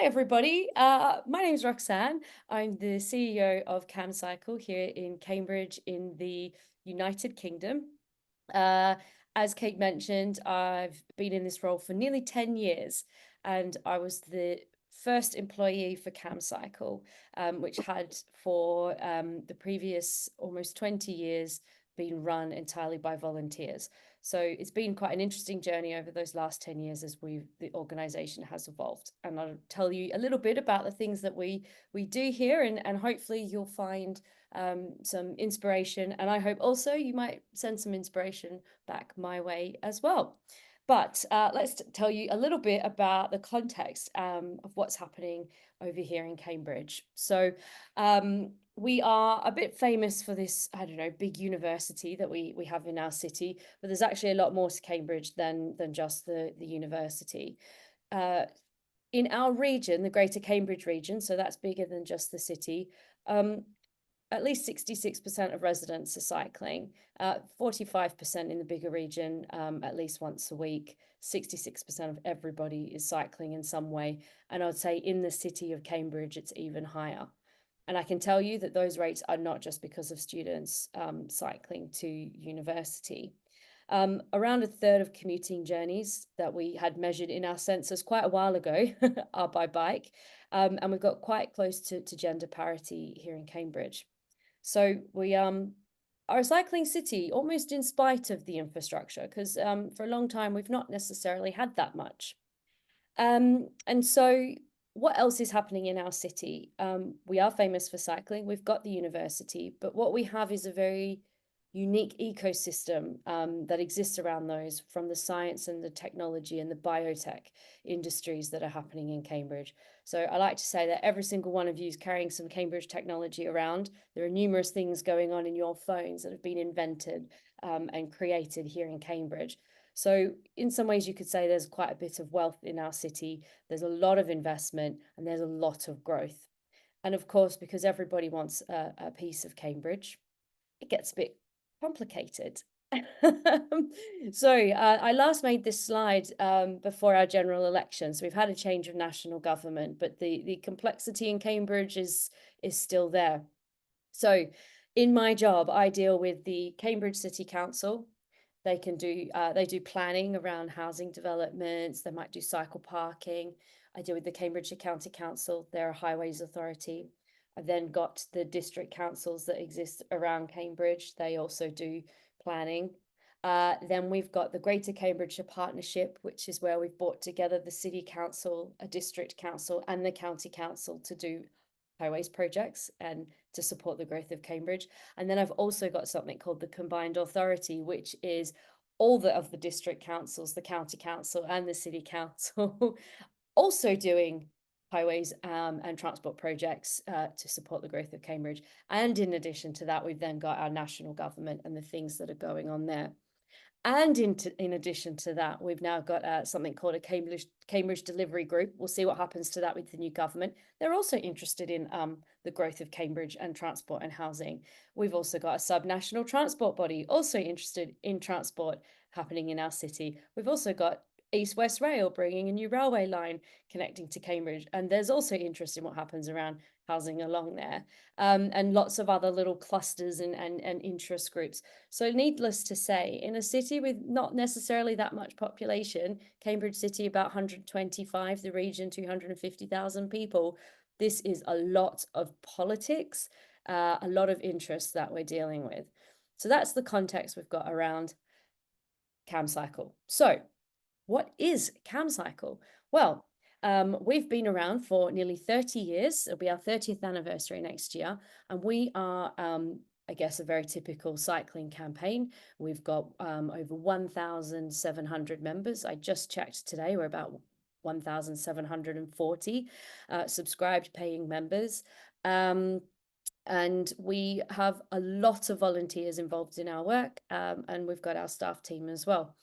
Hi, everybody. My name is Roxanne. I'm the CEO of Camcycle here in Cambridge in the United Kingdom. Uh, as Kate mentioned, I've been in this role for nearly 10 years, and I was the first employee for Camcycle, which had for the previous almost 20 years been run entirely by volunteers. So it's been quite an interesting journey over those last 10 years as the organization has evolved. And I'll tell you a little bit about the things that we do here, and hopefully you'll find some inspiration. And I hope also you might send some inspiration back my way as well. But let's tell you a little bit about the context of what's happening over here in Cambridge. So we are a bit famous for this, I don't know, big university that we have in our city, but there's actually a lot more to Cambridge than just the university. In our region, the Greater Cambridge region, so that's bigger than just the city, at least 66% of residents are cycling, 45% in the bigger region, at least once a week. 66% of everybody is cycling in some way. And I would say in the city of Cambridge, it's even higher. And I can tell you that those rates are not just because of students cycling to university. Around a third of commuting journeys that we had measured in our census quite a while ago are by bike. And we've got quite close to gender parity here in Cambridge. So we are a cycling city, almost in spite of the infrastructure, because for a long time we've not necessarily had that much. And so what else is happening in our city? We are famous for cycling. We've got the university, but what we have is a very unique ecosystem that exists around those, from the science and the technology and the biotech industries that are happening in Cambridge. So I like to say that every single one of you is carrying some Cambridge technology around. There are numerous things going on in your phones that have been invented and created here in Cambridge. So in some ways, you could say there's quite a bit of wealth in our city. There's a lot of investment and there's a lot of growth. And of course, because everybody wants a piece of Cambridge, it gets a bit complicated. So I last made this slide before our general election. So we've had a change of national government, but the complexity in Cambridge is still there. So in my job, I deal with the Cambridge City Council. They do planning around housing developments. They might do cycle parking. I deal with the Cambridgeshire County Council. They're a highways authority. I've then got the district councils that exist around Cambridge. They also do planning. Then we've got the Greater Cambridgeshire Partnership, which is where we've brought together the city council, a district council, and the county council to do highways projects and to support the growth of Cambridge. And then I've also got something called the Combined Authority, which is all of the district councils, the county council, and the city council also doing highways and transport projects to support the growth of Cambridge. And in addition to that, we've then got our national government and the things that are going on there. And in addition to that, we've now got something called a Cambridge Delivery Group. We'll see what happens to that with the new government. They're also interested in the growth of Cambridge and transport and housing. We've also got a sub-national transport body, also interested in transport happening in our city. We've also got East West Rail bringing a new railway line connecting to Cambridge. And there's also interest in what happens around housing along there, and lots of other little clusters and interest groups. So needless to say, in a city with not necessarily that much population, Cambridge City about 125, the region 250,000 people, this is a lot of politics, a lot of interest that we're dealing with. So that's the context we've got around Camcycle. So what is Camcycle? Well, we've been around for nearly 30 years. It'll be our 30th anniversary next year. And we are, I guess, a very typical cycling campaign. We've got over 1,700 members. I just checked today, we're about 1,740 subscribed paying members. And we have a lot of volunteers involved in our work, and we've got our staff team as well.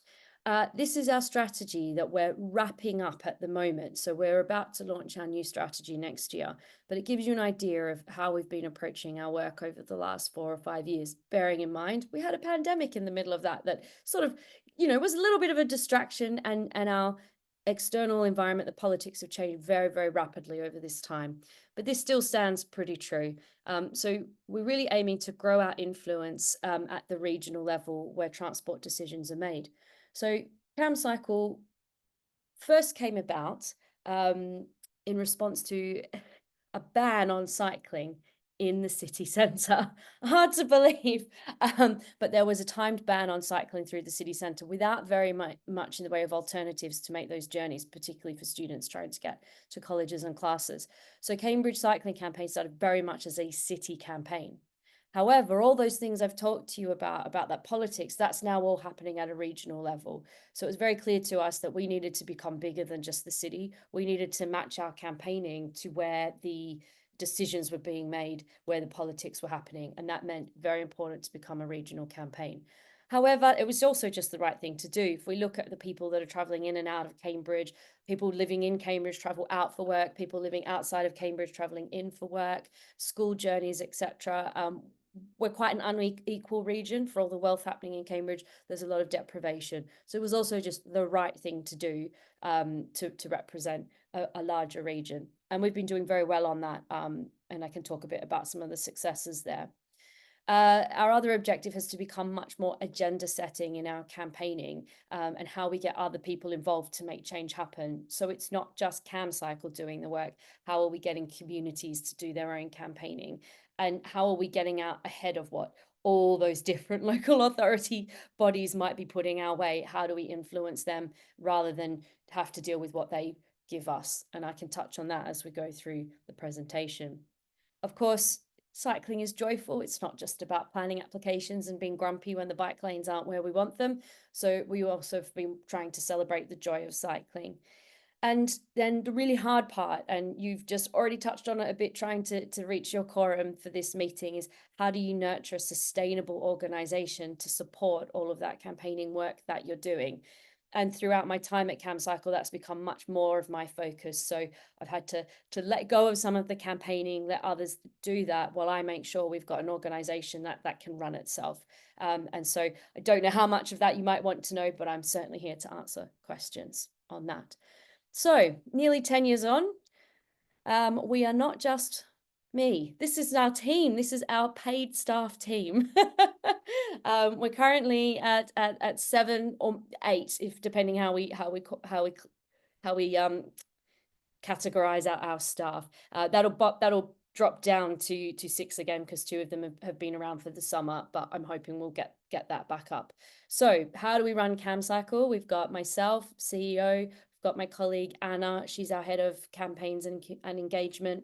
This is our strategy that we're wrapping up at the moment. So we're about to launch our new strategy next year, but it gives you an idea of how we've been approaching our work over the last 4 or 5 years, bearing in mind we had a pandemic in the middle of that sort of, was a little bit of a distraction, and our external environment, the politics have changed very, very rapidly over this time, but this still stands pretty true. So we're really aiming to grow our influence at the regional level where transport decisions are made. So Camcycle first came about in response to a ban on cycling in the city centre. Hard to believe, but there was a timed ban on cycling through the city centre without very much in the way of alternatives to make those journeys, particularly for students trying to get to colleges and classes. So Cambridge Cycling Campaign started very much as a city campaign. However, all those things I've talked to you about that politics, that's now all happening at a regional level. So it was very clear to us that we needed to become bigger than just the city. We needed to match our campaigning to where the decisions were being made, where the politics were happening. And that meant very important to become a regional campaign. However, it was also just the right thing to do. If we look at the people that are traveling in and out of Cambridge, people living in Cambridge travel out for work, people living outside of Cambridge traveling in for work, school journeys, etc. We're quite an unequal region for all the wealth happening in Cambridge. There's a lot of deprivation. So it was also just the right thing to do to represent a larger region. And we've been doing very well on that. And I can talk a bit about some of the successes there. Our other objective has to become much more agenda setting in our campaigning and how we get other people involved to make change happen. So it's not just Camcycle doing the work. How are we getting communities to do their own campaigning? And how are we getting out ahead of what all those different local authority bodies might be putting our way? How do we influence them rather than have to deal with what they give us? And I can touch on that as we go through the presentation. Of course, cycling is joyful. It's not just about planning applications and being grumpy when the bike lanes aren't where we want them. So we also have been trying to celebrate the joy of cycling. And then the really hard part, and you've just already touched on it a bit, trying to reach your quorum for this meeting, is how do you nurture a sustainable organization to support all of that campaigning work that you're doing? And throughout my time at Camcycle, that's become much more of my focus. So I've had to let go of some of the campaigning, let others do that while I make sure we've got an organization that can run itself. And so I don't know how much of that you might want to know, but I'm certainly here to answer questions on that. So nearly 10 years on, we are not just me. This is our team. This is our paid staff team. We're currently at 7 or 8, if depending how we categorize our staff. That'll drop down to 6 again because 2 of them have been around for the summer, but I'm hoping we'll get that back up. So how do we run Camcycle? We've got myself, CEO, got my colleague Anna, she's our head of campaigns and engagement.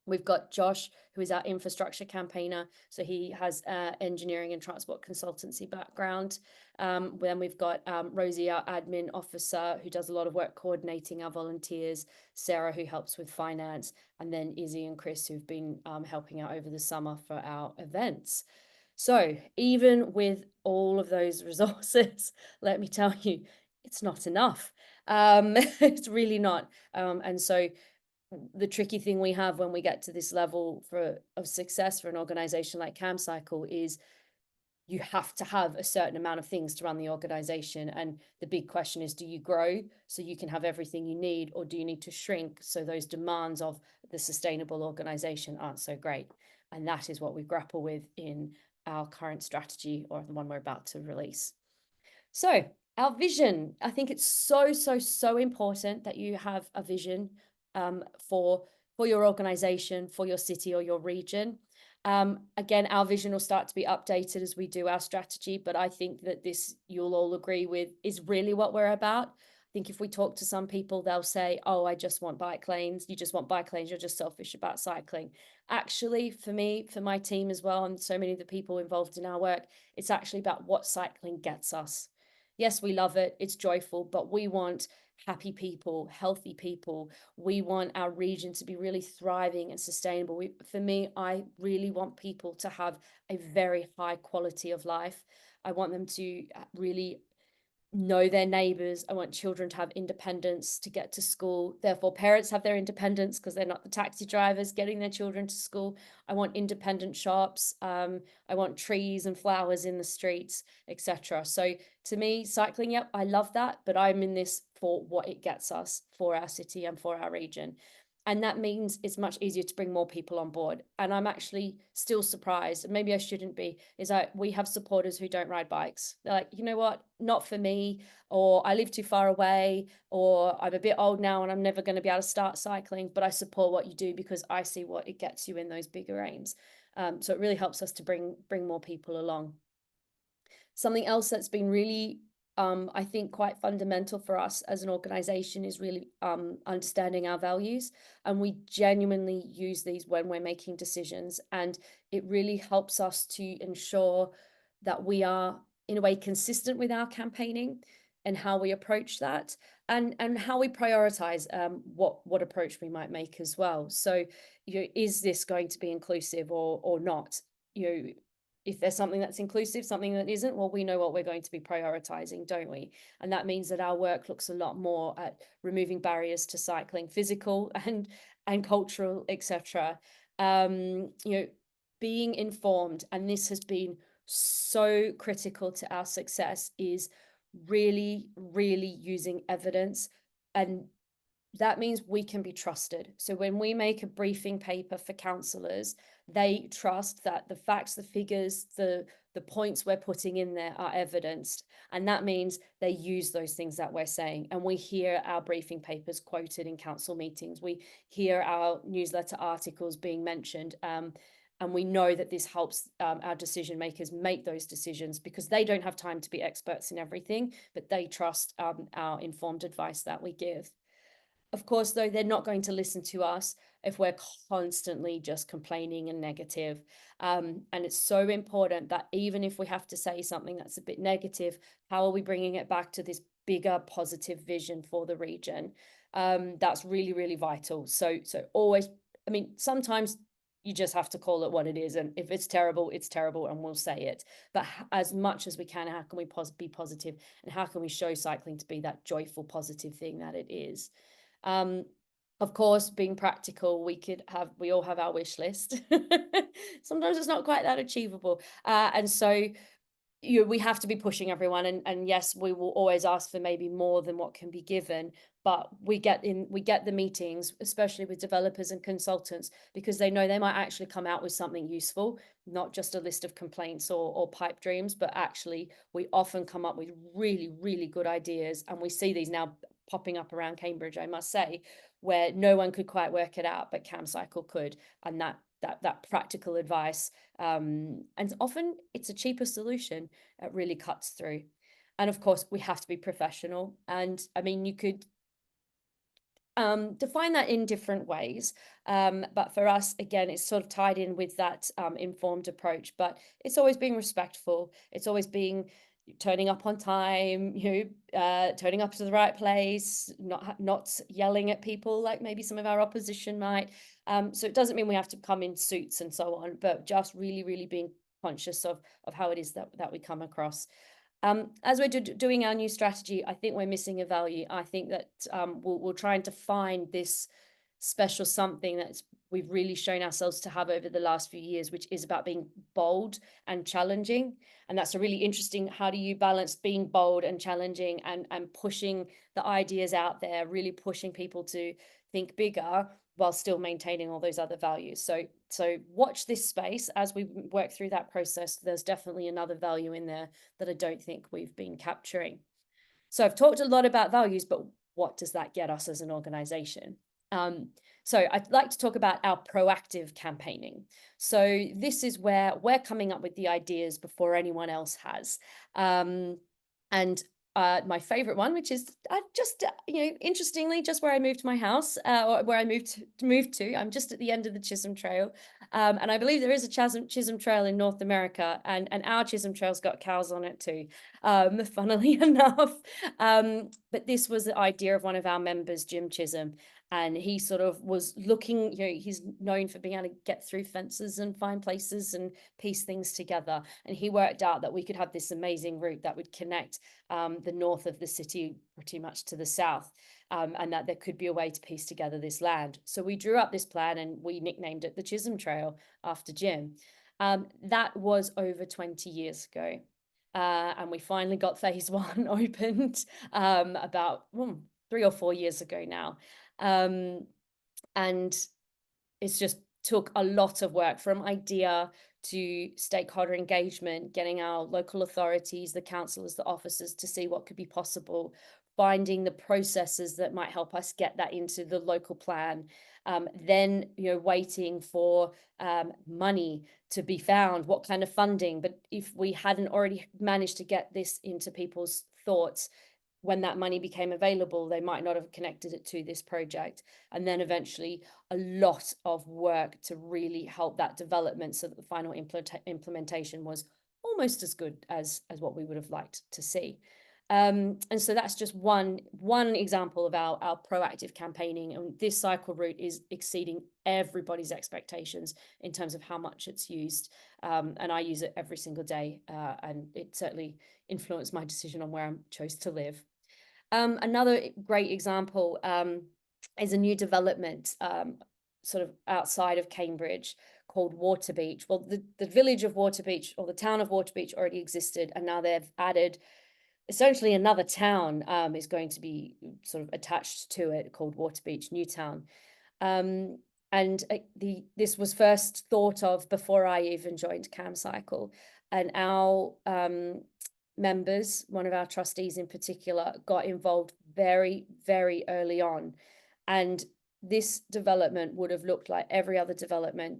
We've got Josh, who is our infrastructure campaigner. So he has engineering and transport consultancy background. Then we've got Rosie, our admin officer, who does a lot of work coordinating our volunteers. Sarah, who helps with finance. And then Izzy and Chris, who've been helping out over the summer for our events. So even with all of those resources, let me tell you, it's not enough. It's really not. And so the tricky thing we have when we get to this level of success for an organization like Camcycle is you have to have a certain amount of things to run the organization. And the big question is, do you grow so you can have everything you need, or do you need to shrink so those demands of the sustainable organization aren't so great? And that is what we grapple with in our current strategy, or the one we're about to release. So our vision, I think it's so important that you have a vision for your organization, for your city or your region. Again, our vision will start to be updated as we do our strategy, but I think that this, you'll all agree with, is really what we're about. I think if we talk to some people, they'll say, oh, I just want bike lanes. You just want bike lanes. You're just selfish about cycling. Actually, for me, for my team as well, and so many of the people involved in our work, it's actually about what cycling gets us. Yes, we love it. It's joyful, but we want happy people, healthy people. We want our region to be really thriving and sustainable. For me, I really want people to have a very high quality of life. I want them to really know their neighbors. I want children to have independence to get to school. Therefore, parents have their independence because they're not the taxi drivers getting their children to school. I want independent shops. I want trees and flowers in the streets, etc. So to me, cycling, yep, I love that, but I'm in this for what it gets us for our city and for our region. And that means it's much easier to bring more people on board. And I'm actually still surprised, and maybe I shouldn't be, is that we have supporters who don't ride bikes. They're like, you know what, not for me, or I live too far away, or I'm a bit old now and I'm never going to be able to start cycling, but I support what you do because I see what it gets you in those bigger aims. So it really helps us to bring more people along. Something else that's been really, I think, quite fundamental for us as an organization is really understanding our values. And we genuinely use these when we're making decisions. And it really helps us to ensure that we are, in a way, consistent with our campaigning and how we approach that, and how we prioritize what approach we might make as well. So, is this going to be inclusive or not? If there's something that's inclusive, something that isn't, well, we know what we're going to be prioritizing, don't we? And that means that our work looks a lot more at removing barriers to cycling, physical and cultural, etc. Being informed, and this has been so critical to our success, is really, really using evidence. And that means we can be trusted. So when we make a briefing paper for councillors, they trust that the facts, the figures, the points we're putting in there are evidenced. And that means they use those things that we're saying. And we hear our briefing papers quoted in council meetings. We hear our newsletter articles being mentioned. And we know that this helps our decision makers make those decisions, because they don't have time to be experts in everything, but they trust our informed advice that we give. Of course, though, they're not going to listen to us if we're constantly just complaining and negative. And it's so important that even if we have to say something that's a bit negative, how are we bringing it back to this bigger positive vision for the region? That's really, really vital. So always, I mean, sometimes you just have to call it what it is. And if it's terrible, and we'll say it. But as much as we can, how can we be positive? And how can we show cycling to be that joyful, positive thing that it is? Of course, being practical, we all have our wish list. Sometimes it's not quite that achievable. And so we have to be pushing everyone. And yes, we will always ask for maybe more than what can be given, but we get the meetings, especially with developers and consultants, because they know they might actually come out with something useful, not just a list of complaints or pipe dreams, but actually we often come up with really, really good ideas. And we see these now popping up around Cambridge, I must say, where no one could quite work it out, but Camcycle could. And that practical advice, and often it's a cheaper solution, really cuts through. And of course, we have to be professional. And I mean, you could define that in different ways. But for us, again, it's sort of tied in with that informed approach, but it's always being respectful. It's always being turning up on time, turning up to the right place, not yelling at people like maybe some of our opposition might. So it doesn't mean we have to come in suits and so on, but just really, really being conscious of how it is that we come across. As we're doing our new strategy, I think we're missing a value. I think that we're trying to find this special something that we've really shown ourselves to have over the last few years, which is about being bold and challenging. And that's a really interesting, how do you balance being bold and challenging and pushing the ideas out there, really pushing people to think bigger while still maintaining all those other values. So watch this space as we work through that process. There's definitely another value in there that I don't think we've been capturing. So I've talked a lot about values, but what does that get us as an organization? So I'd like to talk about our proactive campaigning. So this is where we're coming up with the ideas before anyone else has. And my favorite one, which is interestingly, just where I moved my house, or where I moved to, I'm just at the end of the Chisholm Trail. And I believe there is a Chisholm Trail in North America, and our Chisholm Trail's got cows on it too, funnily enough. But this was the idea of one of our members, Jim Chisholm. And he sort of was looking, he's known for being able to get through fences and find places and piece things together. And he worked out that we could have this amazing route that would connect the north of the city pretty much to the south, and that there could be a way to piece together this land. So we drew up this plan and we nicknamed it the Chisholm Trail after Jim. That was over 20 years ago. And we finally got phase one opened about 3 or 4 years ago now. And it's just took a lot of work from idea to stakeholder engagement, getting our local authorities, the councillors, the officers to see what could be possible, finding the processes that might help us get that into the local plan. Then, waiting for money to be found, what kind of funding. But if we hadn't already managed to get this into people's thoughts, when that money became available, they might not have connected it to this project. And then eventually a lot of work to really help that development so that the final implementation was almost as good as what we would have liked to see. And so that's just one example of our proactive campaigning. And this cycle route is exceeding everybody's expectations in terms of how much it's used. And I use it every single day. And it certainly influenced my decision on where I chose to live. Another great example is a new development sort of outside of Cambridge called Waterbeach. Well, the village of Waterbeach, or the town of Waterbeach, already existed, and now they've added essentially another town is going to be sort of attached to it, called Waterbeach Newtown. And this was first thought of before I even joined Camcycle, and our members, one of our trustees in particular, got involved very, very early on. And this development would have looked like every other development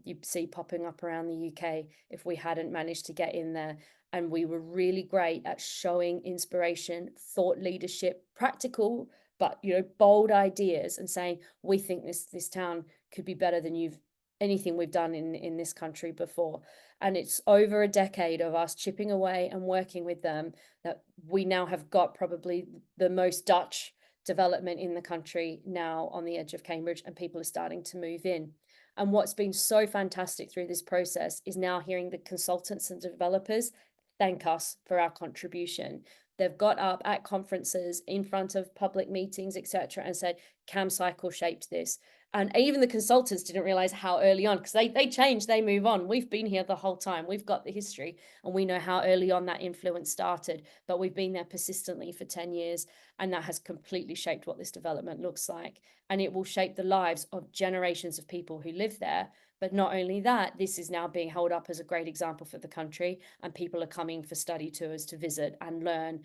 you see popping up around the UK if we hadn't managed to get in there. And we were really great at showing inspiration, thought leadership, practical, but bold ideas, and saying, we think this town could be better than anything we've done in this country before. And it's over a decade of us chipping away and working with them that we now have got probably the most Dutch development in the country now on the edge of Cambridge, and people are starting to move in. And what's been so fantastic through this process is now hearing the consultants and developers thank us for our contribution. They've got up at conferences, in front of public meetings, etc., and said, Camcycle shaped this. And even the consultants didn't realize how early on, because they change, they move on. We've been here the whole time. We've got the history, and we know how early on that influence started. But we've been there persistently for 10 years, and that has completely shaped what this development looks like. And it will shape the lives of generations of people who live there. But not only that, this is now being held up as a great example for the country, and people are coming for study tours to visit and learn.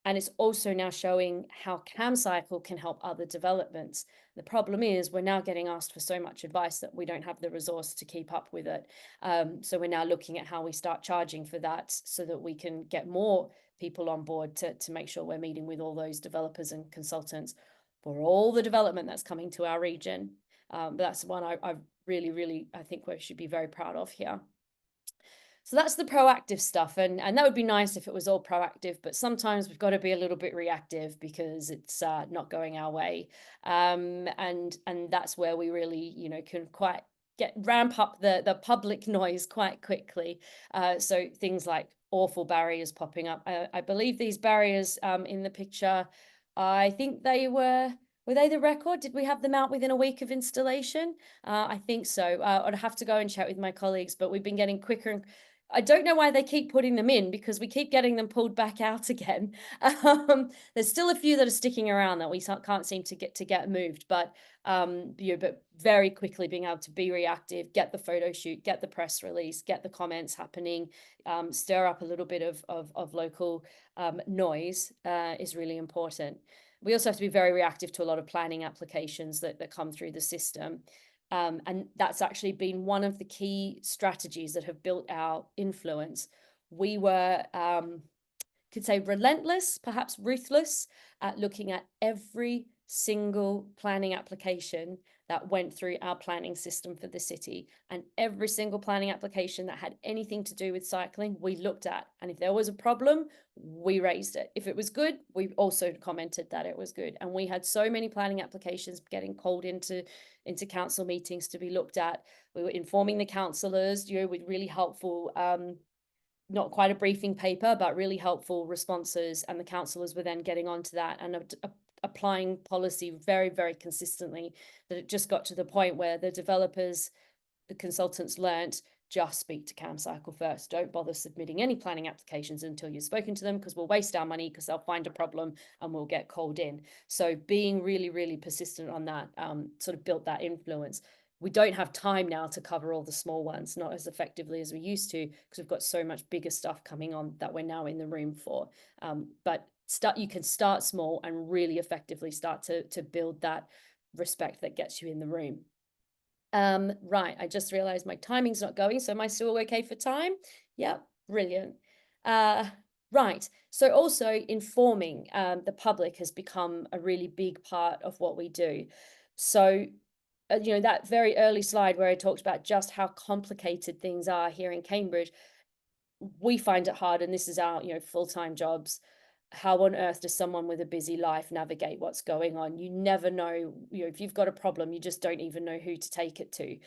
And it's also now showing how Camcycle can help other developments. The problem is we're now getting asked for so much advice that we don't have the resource to keep up with it. So we're now looking at how we start charging for that so that we can get more people on board to make sure we're meeting with all those developers and consultants for all the development that's coming to our region. But that's one I really, I think we should be very proud of here. So that's the proactive stuff. And that would be nice if it was all proactive, but sometimes we've got to be a little bit reactive because it's not going our way. And that's where we really, can ramp up the public noise quite quickly. So things like awful barriers popping up. I believe these barriers in the picture, I think were they the record? Did we have them out within a week of installation? I think so. I'd have to go and chat with my colleagues, but we've been getting quicker and I don't know why they keep putting them in, because we keep getting them pulled back out again. There's still a few that are sticking around that we can't seem to get moved, but but very quickly being able to be reactive, get the photo shoot, get the press release, get the comments happening, stir up a little bit of local noise is really important. We also have to be very reactive to a lot of planning applications that come through the system. And that's actually been one of the key strategies that have built our influence. We were, could say relentless, perhaps ruthless, at looking at every single planning application that went through our planning system for the city, and every single planning application that had anything to do with cycling, we looked at. And if there was a problem, we raised it. If it was good, we also commented that it was good. And we had so many planning applications getting called into council meetings to be looked at. We were informing the councillors, with really helpful, not quite a briefing paper, but really helpful responses. And the councillors were then getting onto that and applying policy very, very consistently, that it just got to the point where the developers, the consultants learnt just speak to Camcycle first. Don't bother submitting any planning applications until you've spoken to them, because we'll waste our money, because they'll find a problem and we'll get called in. So being really, really persistent on that sort of built that influence. We don't have time now to cover all the small ones, not as effectively as we used to, because we've got so much bigger stuff coming on that we're now in the room for. But you can start small and really effectively start to build that respect that gets you in the room. Right, I just realized my timing's not going, so am I still okay for time? Yeah, brilliant. Right, so also informing the public has become a really big part of what we do. So, you know, that very early slide where I talked about just how complicated things are here in Cambridge, we find it hard, and this is our, you know, full-time jobs. How on earth does someone with a busy life navigate what's going on? You never know, you know, if you've got a problem, you just don't even know who to take it to.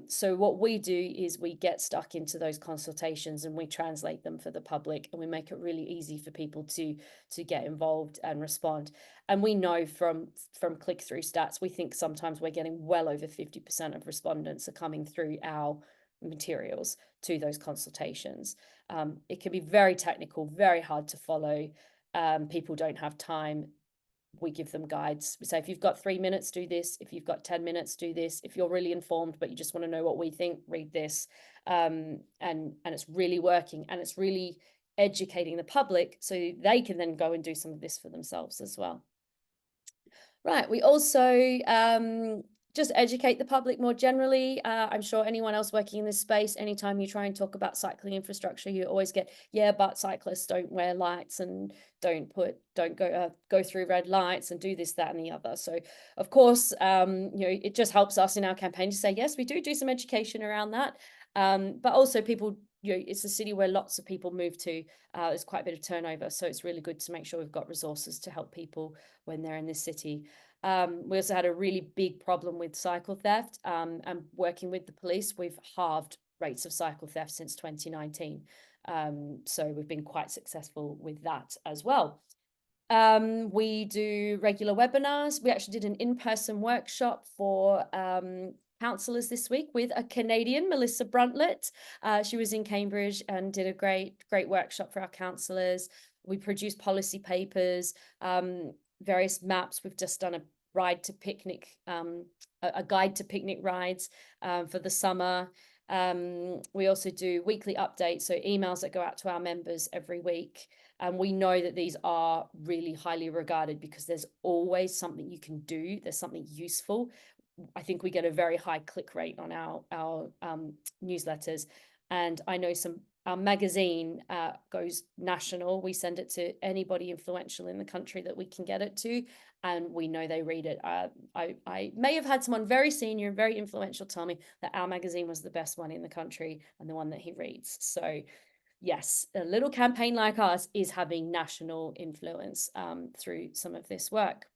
So what we do is we get stuck into those consultations and we translate them for the public, and we make it really easy for people to get involved and respond. And we know from click-through stats, we think sometimes we're getting well over 50% of respondents are coming through our materials to those consultations. It can be very technical, very hard to follow. People don't have time. We give them guides. We say, if you've got 3 minutes, do this. If you've got 10 minutes, do this. If you're really informed, but you just want to know what we think, read this. And it's really working, and it's really educating the public so they can then go and do some of this for themselves as well. Right, we also just educate the public more generally. I'm sure anyone else working in this space, anytime you try and talk about cycling infrastructure, you always get, yeah, but cyclists don't wear lights and don't go through red lights and do this, that, and the other. So of course, you know, it just helps us in our campaign to say, yes, we do some education around that. But also people, you know, it's a city where lots of people move to. There's quite a bit of turnover, so it's really good to make sure we've got resources to help people when they're in this city. We also had a really big problem with cycle theft, and working with the police, we've halved rates of cycle theft since 2019. So we've been quite successful with that as well. We do regular webinars. We actually did an in-person workshop for councillors this week with a Canadian, Melissa Bruntlett. She was in Cambridge and did a great workshop for our councillors. We produced policy papers, various maps. We've just done a ride to picnic, a guide to picnic rides for the summer. We also do weekly updates, so emails that go out to our members every week. And we know that these are really highly regarded because there's always something you can do. There's something useful. I think we get a very high click rate on our newsletters. And I know our magazine goes national. We send it to anybody influential in the country that we can get it to, and we know they read it. I may have had someone very senior and very influential tell me that our magazine was the best one in the country and the one that he reads. So yes, a little campaign like ours is having national influence through some of this work.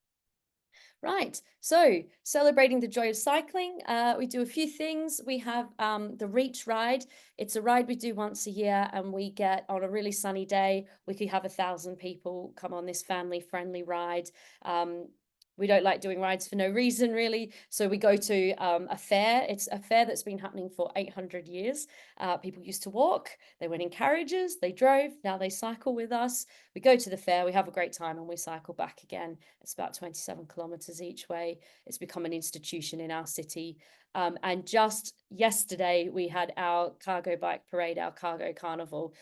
Right, so celebrating the joy of cycling, we do a few things. We have the Reach Ride. It's a ride we do once a year, and we get, on a really sunny day, we could have 1,000 people come on this family-friendly ride. We don't like doing rides for no reason, really. So we go to a fair. It's a fair that's been happening for 800 years. People used to walk. They went in carriages. They drove. Now they cycle with us. We go to the fair. We have a great time, and we cycle back again. It's about 27 kilometers each way. It's become an institution in our city. And just yesterday, we had our cargo bike parade, our cargo carnival,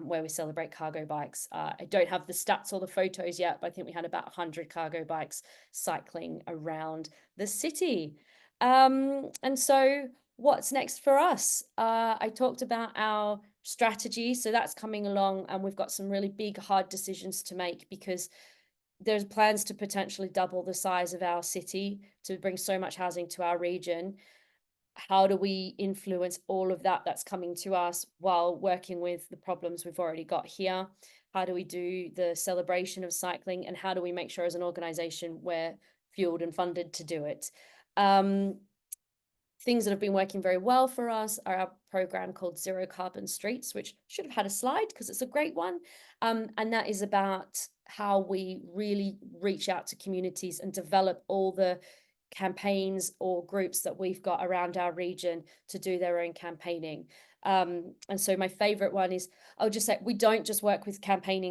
where we celebrate cargo bikes. I don't have the stats or the photos yet, but I think we had about 100 cargo bikes cycling around the city. And so what's next for us? I talked about our strategy, so that's coming along, and we've got some really big, hard decisions to make because there's plans to potentially double the size of our city to bring so much housing to our region. How do we influence all of that that's coming to us while working with the problems we've already got here? How do we do the celebration of cycling, and how do we make sure as an organization we're fueled and funded to do it? Things that have been working very well for us are our program called Zero Carbon Streets, which should have had a slide because it's a great one. And that is about how we really reach out to communities and develop all the campaigns or groups that we've got around our region to do their own campaigning. And so my favorite one is, I'll just say, we don't just work with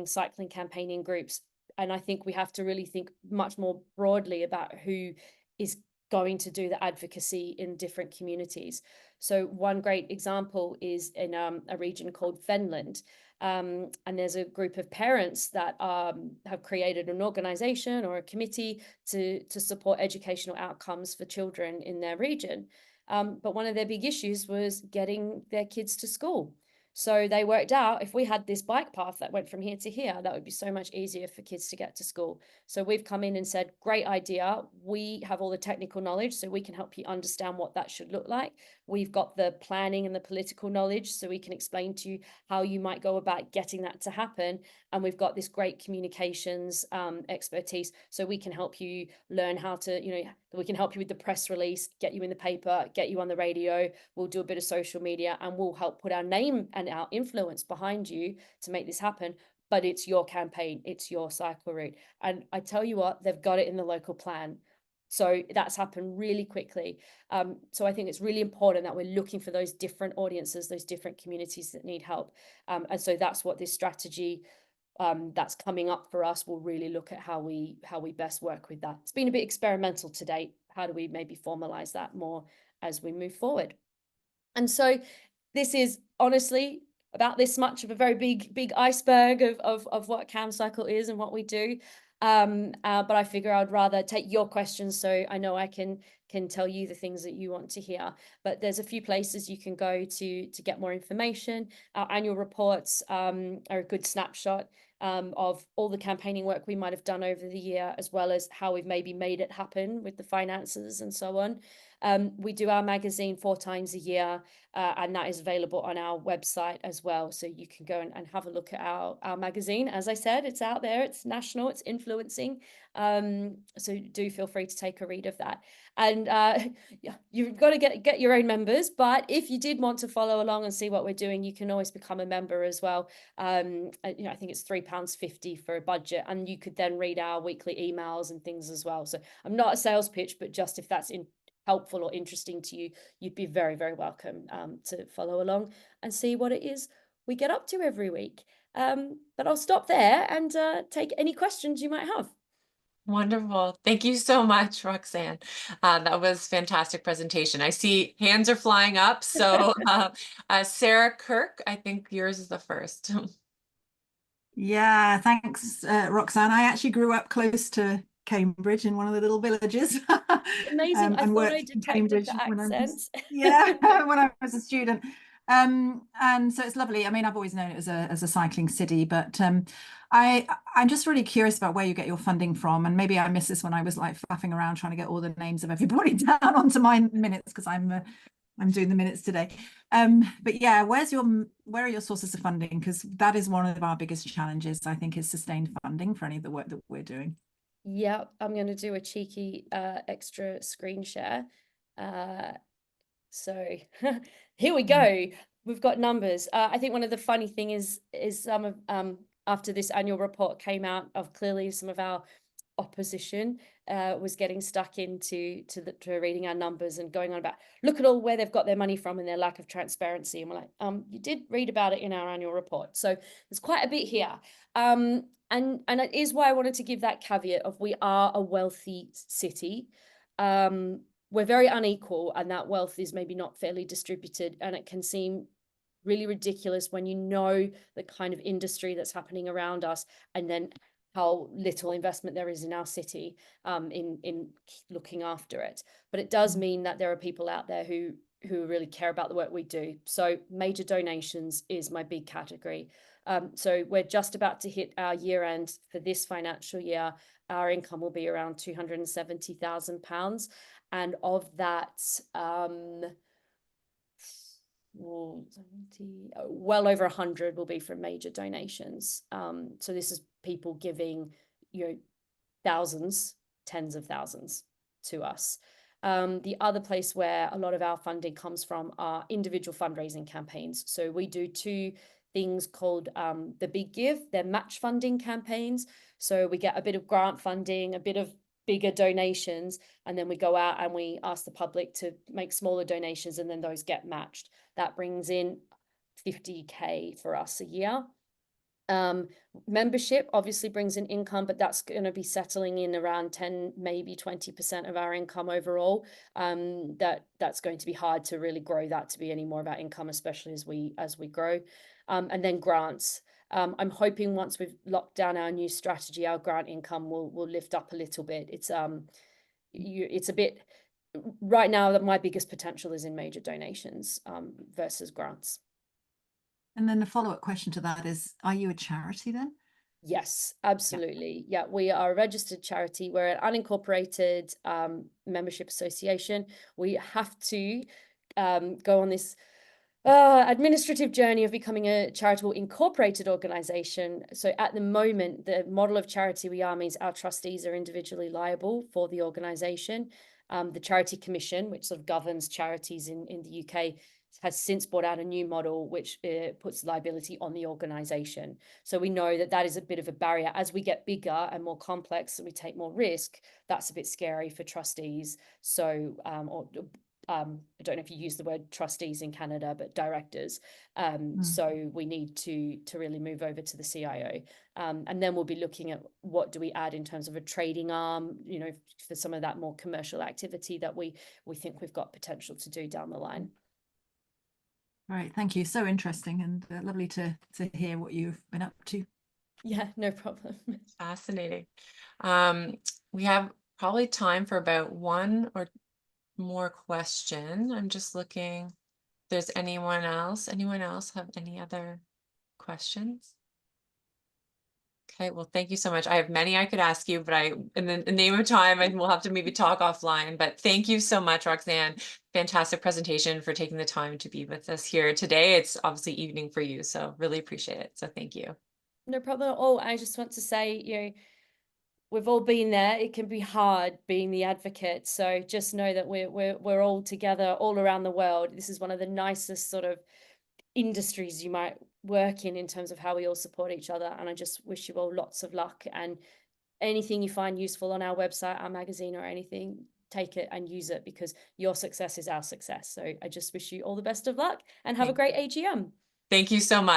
cycling campaigning groups. And I think we have to really think much more broadly about who is going to do the advocacy in different communities. So one great example is in a region called Fenland. And there's a group of parents that have created an organization or a committee to support educational outcomes for children in their region. But one of their big issues was getting their kids to school. So they worked out, if we had this bike path that went from here to here, that would be so much easier for kids to get to school. So we've come in and said, great idea. We have all the technical knowledge, so we can help you understand what that should look like. We've got the planning and the political knowledge, so we can explain to you how you might go about getting that to happen. And we've got this great communications expertise, so we can help you learn how to, we can help you with the press release, get you in the paper, get you on the radio. We'll do a bit of social media, and we'll help put our name and our influence behind you to make this happen. But it's your campaign, it's your cycle route. And I tell you what, they've got it in the local plan. So that's happened really quickly. So I think it's really important that we're looking for those different audiences, those different communities that need help. And so that's what this strategy that's coming up for us will really look at how we best work with that. It's been a bit experimental to date. How do we maybe formalize that more as we move forward? And so this is honestly about this much of a very big iceberg of what Camcycle is and what we do. But I figure I'd rather take your questions, so I know I can tell you the things that you want to hear. But there's a few places you can go to get more information. Our annual reports are a good snapshot of all the campaigning work we might have done over the year, as well as how we've maybe made it happen with the finances and so on. We do our magazine 4 times a year, and that is available on our website as well. So you can go and have a look at our magazine. As I said, it's out there, it's national, it's influencing. So do feel free to take a read of that. And yeah, you've got to get your own members, but if you did want to follow along and see what we're doing, you can always become a member as well. I think it's £3.50 for a budget, and you could then read our weekly emails and things as well. So I'm not a sales pitch, but just if that's helpful or interesting to you, you'd be very, very welcome to follow along and see what it is we get up to every week. But I'll stop there and take any questions you might have. Wonderful. Thank you so much, Roxanne. That was fantastic presentation. I see hands are flying up. So Sarah Kirk, I think yours is the first. Yeah, thanks, Roxanne. I actually grew up close to Cambridge in one of the little villages. Amazing. I and thought I worked in detected Cambridge the when I was, accent. yeah, when I was a student. And so it's lovely. I mean, I've always known it as a cycling city, but I'm just really curious about where you get your funding from. And maybe I missed this when I was like faffing around trying to get all the names of everybody down onto my minutes, because I'm doing the minutes today. But yeah, where are your sources of funding? Because that is one of our biggest challenges, I think, is sustained funding for any of the work that we're doing. Yeah, I'm going to do a cheeky extra screen share. So here we go. We've got numbers. I think one of the funny thing is some of after this annual report came out, of clearly some of our opposition was getting stuck into reading our numbers and going on about, look at all where they've got their money from and their lack of transparency. And we're like, you did read about it in our annual report. So there's quite a bit here. And it is why I wanted to give that caveat of, we are a wealthy city. We're very unequal, and that wealth is maybe not fairly distributed, and it can seem really ridiculous when you know the kind of industry that's happening around us, and then how little investment there is in our city in looking after it. But it does mean that there are people out there who really care about the work we do. So major donations is my big category. So we're just about to hit our year end for this financial year. Our income will be around £270,000. And of that, well over 100 will be from major donations. So this is people giving, thousands, tens of thousands to us. The other place where a lot of our funding comes from are individual fundraising campaigns. So we do 2 things called the Big Give. They're match funding campaigns. So we get a bit of grant funding, a bit of bigger donations, and then we go out and we ask the public to make smaller donations, and then those get matched. That brings in 50K for us a year. Membership obviously brings in income, but that's going to be settling in around 10, maybe 20% of our income overall. That's going to be hard to really grow that to be any more of our income, especially as we grow. And then grants. I'm hoping once we've locked down our new strategy, our grant income will lift up a little bit. It's a bit right now that my biggest potential is in major donations versus grants. And then the follow-up question to that is, are you a charity then? Yes, absolutely. Yeah, we are a registered charity. We're an unincorporated membership association. We have to go on this administrative journey of becoming a charitable incorporated organization. So at the moment, the model of charity we are means our trustees are individually liable for the organization. The Charity Commission, which sort of governs charities in the UK, has since brought out a new model which puts liability on the organization. So we know that that is a bit of a barrier. As we get bigger and more complex and we take more risk, that's a bit scary for trustees. So, I don't know if you use the word trustees in Canada, but directors. So we need to really move over to the CIO. And then we'll be looking at what do we add in terms of a trading arm, you know, for some of that more commercial activity that we think we've got potential to do down the line. Right, thank you. So interesting and lovely to hear what you've been up to. Yeah, no problem. Fascinating. We have probably time for about one or more question. I'm just looking if there's anyone else. Anyone else have any other questions? Okay, well, thank you so much. I have many I could ask you, but in the name of time, and we'll have to maybe talk offline. But thank you so much, Roxanne. Fantastic presentation, for taking the time to be with us here today. It's obviously evening for you, so really appreciate it. So thank you. No problem at all. I just want to say, you know, we've all been there. It can be hard being the advocate. So just know that we're all together all around the world. This is one of the nicest sort of industries you might work in terms of how we all support each other. And I just wish you all lots of luck, and anything you find useful on our website, our magazine, or anything, take it and use it, because your success is our success. So I just wish you all the best of luck and have a great AGM. Thank you so much.